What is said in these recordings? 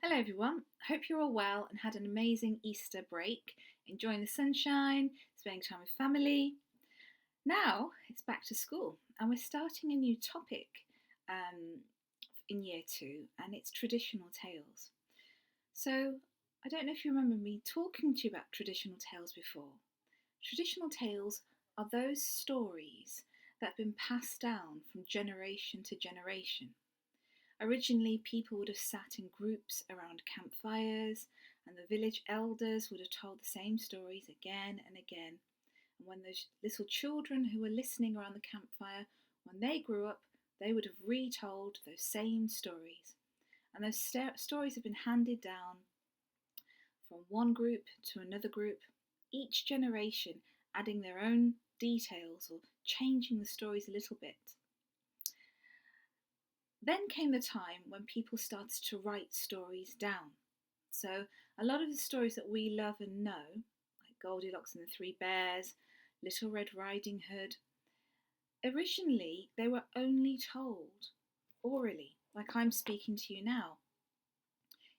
Hello, everyone. Hope you're all well and had an amazing Easter break, enjoying the sunshine, spending time with family. Now it's back to school, and we're starting a new topic um, in year two, and it's traditional tales. So, I don't know if you remember me talking to you about traditional tales before. Traditional tales are those stories that have been passed down from generation to generation. Originally, people would have sat in groups around campfires, and the village elders would have told the same stories again and again. And when those little children who were listening around the campfire, when they grew up, they would have retold those same stories. And those stories have been handed down from one group to another group, each generation adding their own details or changing the stories a little bit. Then came the time when people started to write stories down. So a lot of the stories that we love and know, like Goldilocks and the Three Bears, Little Red Riding Hood, originally they were only told orally, like I'm speaking to you now.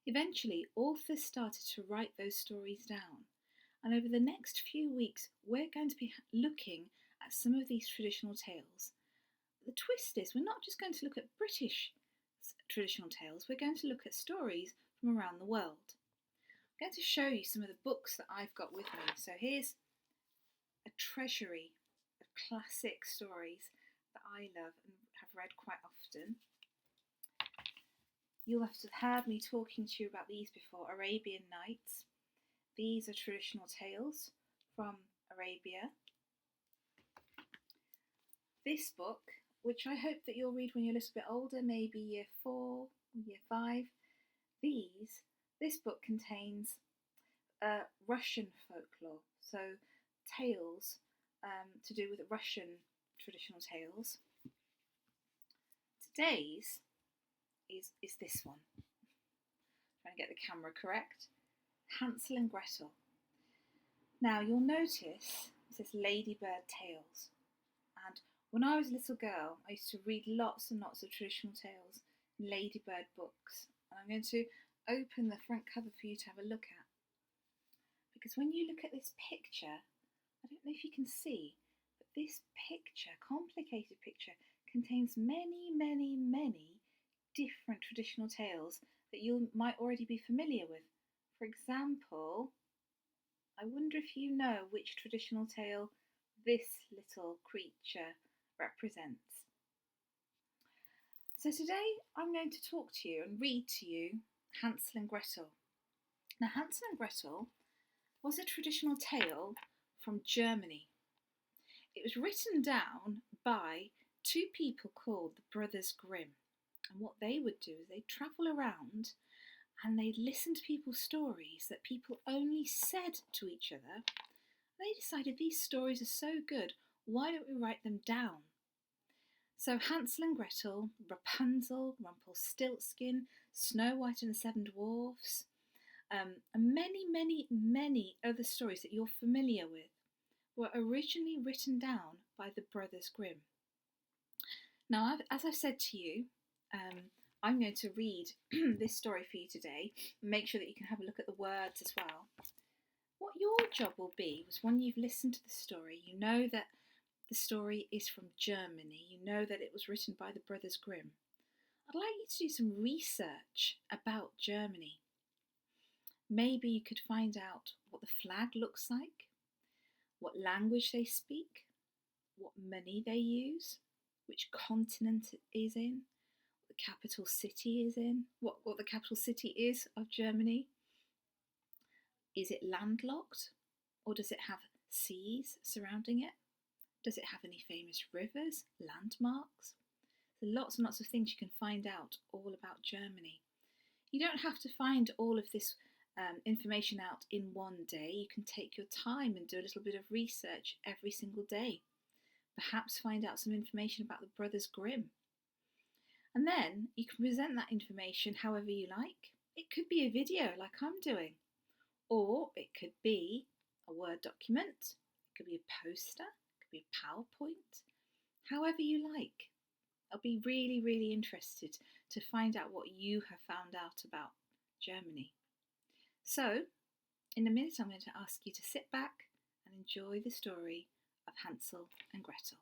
Eventually, authors started to write those stories down. And over the next few weeks, we're going to be looking at some of these traditional tales. The twist is we're not just going to look at British traditional tales, we're going to look at stories from around the world. I'm going to show you some of the books that I've got with me. So here's a treasury of classic stories that I love and have read quite often. You'll have heard me talking to you about these before. Arabian Nights. These are traditional tales from Arabia. This book, which I hope that you'll read when you're a little bit older, maybe year 4, year 5. This book contains Russian folklore, so tales to do with Russian traditional tales. Today's is this one. Trying to get the camera correct. Hansel and Gretel. Now you'll notice it says Ladybird Tales, and when I was a little girl, I used to read lots and lots of traditional tales in Ladybird books. And I'm going to open the front cover for you to have a look at. Because when you look at this picture, I don't know if you can see, but this picture, complicated picture, contains many, many, many different traditional tales that you might already be familiar with. For example, I wonder if you know which traditional tale this little creature represents. So today I'm going to talk to you and read to you Hansel and Gretel. Now, Hansel and Gretel was a traditional tale from Germany. It was written down by two people called the Brothers Grimm. And what they would do is they'd travel around and they'd listen to people's stories that people only said to each other. They decided these stories are so good, why don't we write them down? So Hansel and Gretel, Rapunzel, Rumpelstiltskin, Snow White and the Seven Dwarfs, and many, many, many other stories that you're familiar with were originally written down by the Brothers Grimm. Now, as I've said to you, I'm going to read this story for you today. Make sure that you can have a look at the words as well. What your job will be was when you've listened to the story, you know that the story is from Germany, you know that it was written by the Brothers Grimm. I'd like you to do some research about Germany. Maybe you could find out what the flag looks like, what language they speak, what money they use, which continent it is in, what the capital city is in, what the capital city is of Germany. Is it landlocked, or does it have seas surrounding it? Does it have any famous rivers, landmarks? There are lots and lots of things you can find out all about Germany. You don't have to find all of this information out in one day. You can take your time and do a little bit of research every single day. Perhaps find out some information about the Brothers Grimm. And then you can present that information however you like. It could be a video like I'm doing, or it could be a Word document, it could be a poster, it could be a PowerPoint, however you like. I'll be really, really interested to find out what you have found out about Germany. So, in a minute, I'm going to ask you to sit back and enjoy the story of Hansel and Gretel.